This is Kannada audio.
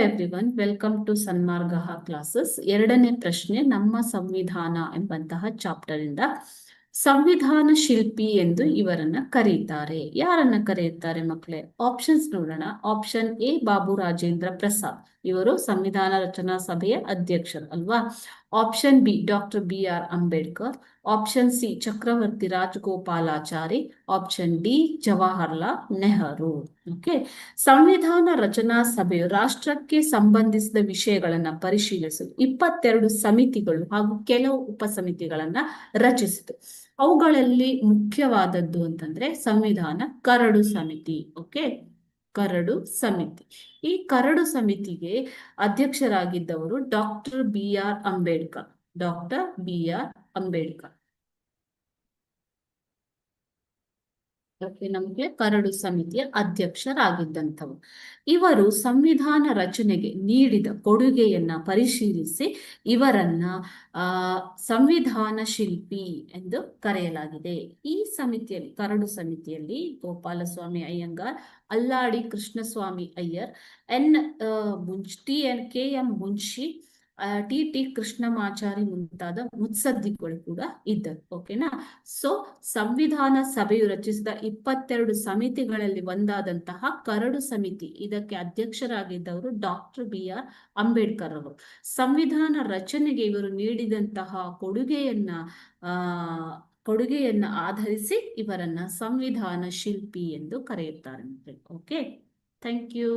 Everyone, welcome to Sanmarga classes. ಎರಡನೇ ಪ್ರಶ್ನೆ ನಮ್ಮ ಸಂವಿಧಾನ ಎಂಬಂತಹ ಚಾಪ್ಟರ್ ಇಂದ ಸಂವಿಧಾನ ಶಿಲ್ಪಿ ಎಂದು ಇವರನ್ನ ಕರೆಯುತ್ತಾರೆ. ಯಾರನ್ನ ಕರೆಯುತ್ತಾರೆ ಮಕ್ಕಳೇ? ಆಪ್ಷನ್ಸ್ ನೋಡೋಣ. ಆಪ್ಷನ್ ಎ ಬಾಬು ರಾಜೇಂದ್ರ ಪ್ರಸಾದ್, ಇವರು ಸಂವಿಧಾನ ರಚನಾ ಸಭೆಯ ಅಧ್ಯಕ್ಷರು ಅಲ್ವಾ. Option B doctor BR Ambedkar. Option C Chakravarti Rajagopalachari. Option D Jawaharlal Nehru. Okay, ಸಂವಿಧಾನ ರಚನಾ ಸಭೆಯು ರಾಷ್ಟ್ರಕ್ಕೆ ಸಂಬಂಧಿಸಿದ ವಿಷಯಗಳನ್ನ ಪರಿಶೀಲಿಸಲು 22 ಸಮಿತಿಗಳು ಹಾಗೂ ಕೆಲವು ಉಪಸಮಿತಿಗಳನ್ನ ರಚಿಸಿತು. ಅವುಗಳಲ್ಲಿ ಮುಖ್ಯವಾದದ್ದು ಅಂತಂದ್ರೆ ಸಂವಿಧಾನ ಕರಡು ಸಮಿತಿ. ಓಕೆ, ಕರಡು ಸಮಿತಿ. ಈ ಕರಡು ಸಮಿತಿಗೆ ಅಧ್ಯಕ್ಷರಾಗಿದ್ದವರು doctor BR Ambedkar. Doctor BR Ambedkar ನಮಗೆ ಕರಡು ಸಮಿತಿಯ ಅಧ್ಯಕ್ಷರಾಗಿದ್ದಂಥವು. ಇವರು ಸಂವಿಧಾನ ರಚನೆಗೆ ನೀಡಿದ ಕೊಡುಗೆಯನ್ನ ಪರಿಶೀಲಿಸಿ ಇವರನ್ನ ಸಂವಿಧಾನ ಶಿಲ್ಪಿ ಎಂದು ಕರೆಯಲಾಗಿದೆ. ಈ ಸಮಿತಿಯಲ್ಲಿ, ಕರಡು ಸಮಿತಿಯಲ್ಲಿ ಗೋಪಾಲಸ್ವಾಮಿ ಅಯ್ಯಂಗಾರ್, ಅಲ್ಲಾಡಿ ಕೃಷ್ಣಸ್ವಾಮಿ ಅಯ್ಯರ್, KM ಮುನ್ಷಿ, TT ಕೃಷ್ಣಮಾಚಾರಿ ಮುಂತಾದ ಮುತ್ಸದ್ದಿಗಳು ಕೂಡ ಇದ್ದರು. ಓಕೆನಾ. ಸೊ ಸಂವಿಧಾನ ಸಭೆಯು ರಚಿಸಿದ 22 ಸಮಿತಿಗಳಲ್ಲಿ ಒಂದಾದಂತಹ ಕರಡು ಸಮಿತಿ, ಇದಕ್ಕೆ ಅಧ್ಯಕ್ಷರಾಗಿದ್ದವರು ಡಾಕ್ಟರ್ BR ಅಂಬೇಡ್ಕರ್ ಅವರು. ಸಂವಿಧಾನ ರಚನೆಗೆ ಇವರು ನೀಡಿದಂತಹ ಕೊಡುಗೆಯನ್ನ ಆಧರಿಸಿ ಇವರನ್ನ ಸಂವಿಧಾನ ಶಿಲ್ಪಿ ಎಂದು ಕರೆಯುತ್ತಾರೆ. Okay, thank you.